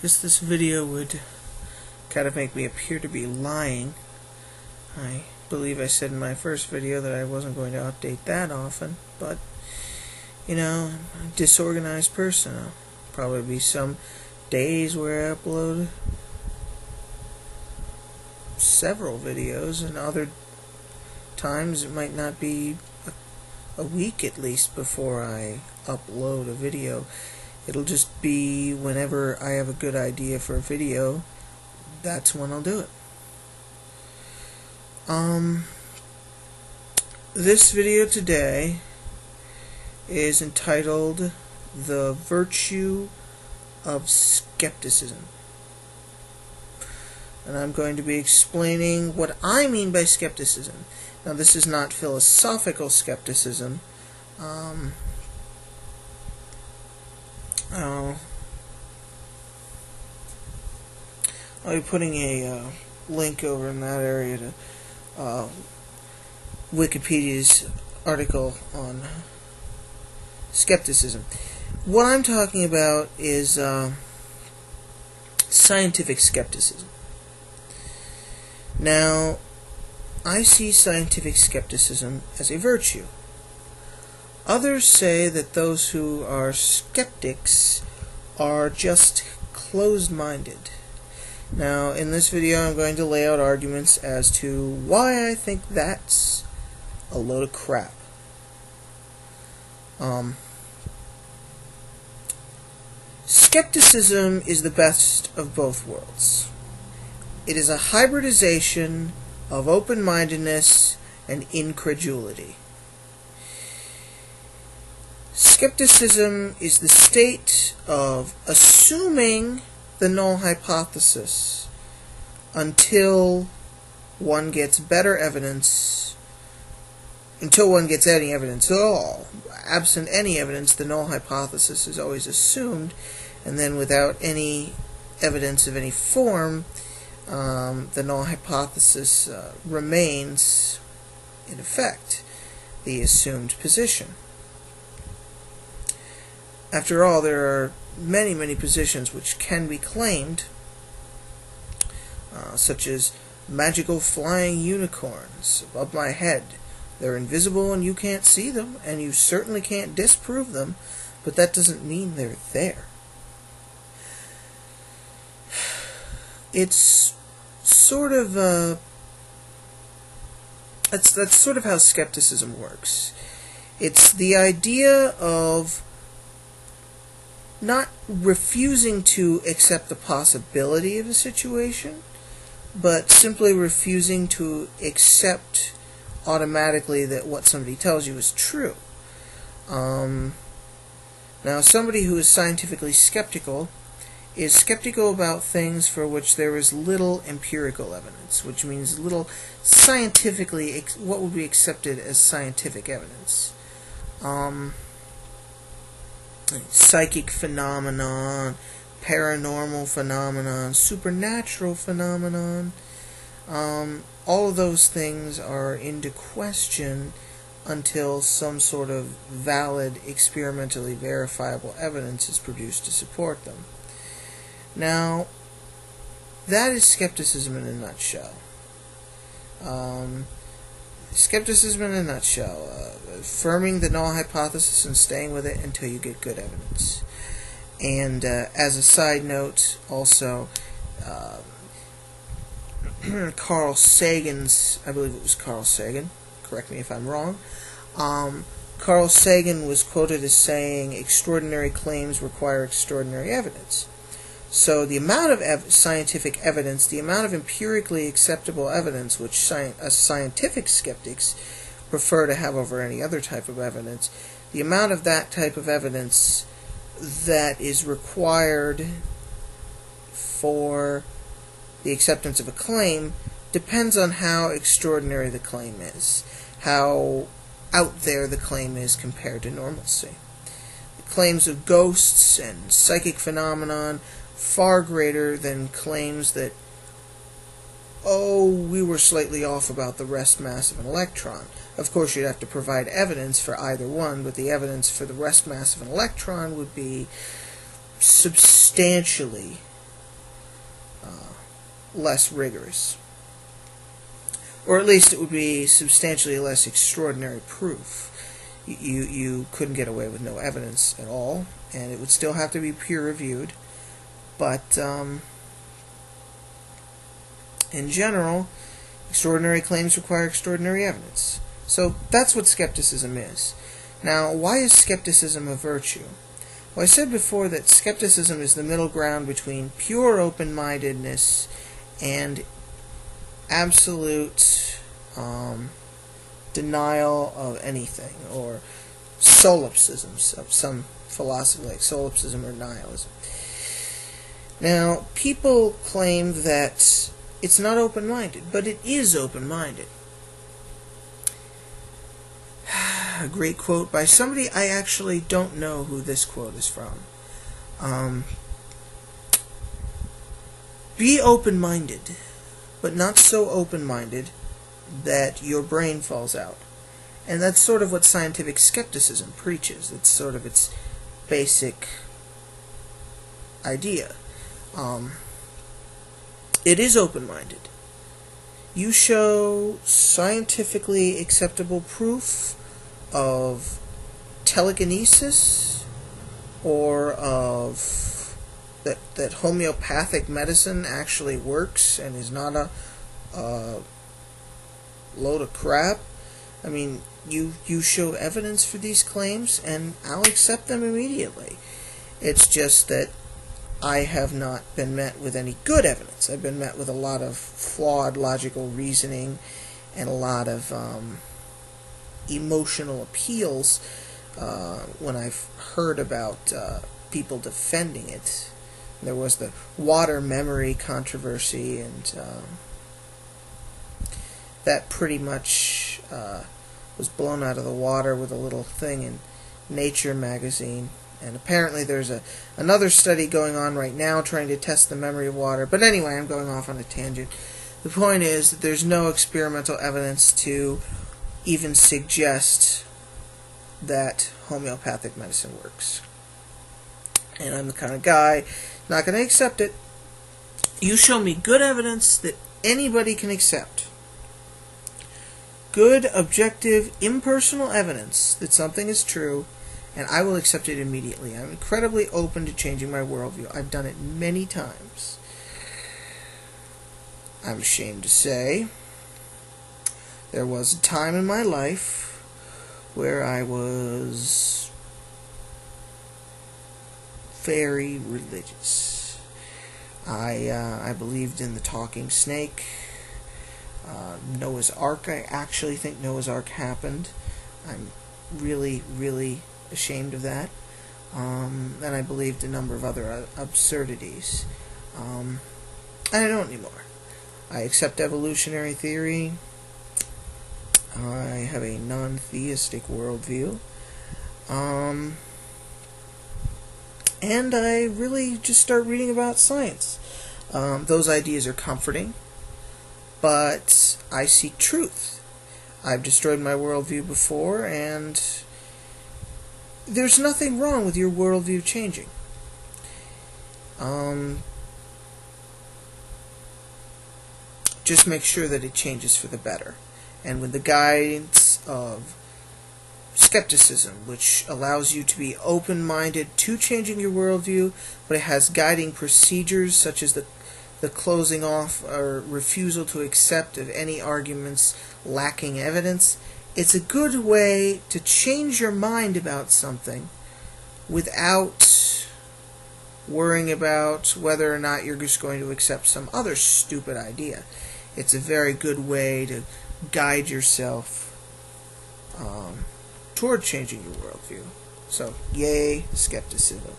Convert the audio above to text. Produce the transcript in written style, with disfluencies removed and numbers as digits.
guess this video would kind of make me appear to be lying. I believe I said in my first video that I wasn't going to update that often, but, you know, I'm a disorganized person. I'll probably be some days where I upload several videos, and other times it might not be a week at least before I upload a video. It'll just be whenever I have a good idea for a video, that's when I'll do it. This video today is entitled The Virtue of Skepticism. And I'm going to be explaining what I mean by skepticism. Now, this is not philosophical skepticism. I'll be putting a link over in that area to Wikipedia's article on skepticism. What I'm talking about is scientific skepticism. Now, I see scientific skepticism as a virtue. Others say that those who are skeptics are just closed-minded. Now, in this video, I'm going to lay out arguments as to why I think that's a load of crap. Skepticism is the best of both worlds. It is a hybridization of open-mindedness and incredulity. Skepticism is the state of assuming the null hypothesis until one gets better evidence, until one gets any evidence at all. Absent any evidence, the null hypothesis is always assumed, and then without any evidence of any form, the null hypothesis remains, in effect, the assumed position. After all, there are many, many positions which can be claimed, such as magical flying unicorns above my head. They're invisible and you can't see them, and you certainly can't disprove them, but that doesn't mean they're there. It's sort of that's sort of how skepticism works. It's the idea of not refusing to accept the possibility of a situation, but simply refusing to accept automatically that what somebody tells you is true. Now, somebody who is scientifically skeptical is skeptical about things for which there is little empirical evidence, which means little scientifically, what would be accepted as scientific evidence. Psychic phenomenon, paranormal phenomenon, supernatural phenomenon, all of those things are into question until some sort of valid, experimentally verifiable evidence is produced to support them. Now, that is skepticism in a nutshell. Skepticism in a nutshell, affirming the null hypothesis and staying with it until you get good evidence. And as a side note, also, Carl Sagan's, I believe it was Carl Sagan, correct me if I'm wrong, Carl Sagan was quoted as saying, extraordinary claims require extraordinary evidence. So the amount of scientific evidence, the amount of empirically acceptable evidence, which scientific skeptics prefer to have over any other type of evidence, the amount of that type of evidence that is required for the acceptance of a claim depends on how extraordinary the claim is, how out there the claim is compared to normalcy. The claims of ghosts and psychic phenomenon far greater than claims that, oh, we were slightly off about the rest mass of an electron. Of course, you'd have to provide evidence for either one, but the evidence for the rest mass of an electron would be substantially less rigorous. Or at least it would be substantially less extraordinary proof. You couldn't get away with no evidence at all, and it would still have to be peer-reviewed. But in general, extraordinary claims require extraordinary evidence. So that's what skepticism is. Now, why is skepticism a virtue? Well, I said before that skepticism is the middle ground between pure open-mindedness and absolute denial of anything, or solipsism, some philosophy like solipsism or nihilism. Now, people claim that it's not open-minded, but it is open-minded. A great quote by somebody, I actually don't know who this quote is from. Be open-minded, but not so open-minded that your brain falls out. And that's sort of what scientific skepticism preaches. It's sort of its basic idea. It is open-minded. You show scientifically acceptable proof of telekinesis, or of that homeopathic medicine actually works and is not a load of crap. I mean, you show evidence for these claims, and I'll accept them immediately. It's just that I have not been met with any good evidence. I've been met with a lot of flawed logical reasoning and a lot of emotional appeals when I've heard about people defending it. There was the water memory controversy, and that pretty much was blown out of the water with a little thing in Nature magazine. And apparently there's another study going on right now trying to test the memory of water. But anyway, I'm going off on a tangent. The point is that there's no experimental evidence to even suggest that homeopathic medicine works. And I'm the kind of guy not going to accept it. You show me good evidence that anybody can accept. Good, objective, impersonal evidence that something is true, and I will accept it immediately. I'm incredibly open to changing my worldview. I've done it many times. I'm ashamed to say there was a time in my life where I was very religious. I believed in the talking snake. Noah's Ark, I actually think Noah's Ark happened. I'm really, really ashamed of that. And I believed a number of other absurdities. And I don't anymore. I accept evolutionary theory. I have a non-theistic worldview. And I really just start reading about science. Those ideas are comforting, but I seek truth. I've destroyed my worldview before, and there's nothing wrong with your worldview changing. Just make sure that it changes for the better. And with the guidance of skepticism, which allows you to be open-minded to changing your worldview, but it has guiding procedures such as the closing off or refusal to accept of any arguments lacking evidence. It's a good way to change your mind about something without worrying about whether or not you're just going to accept some other stupid idea. It's a very good way to guide yourself toward changing your worldview. So, yay, skepticism.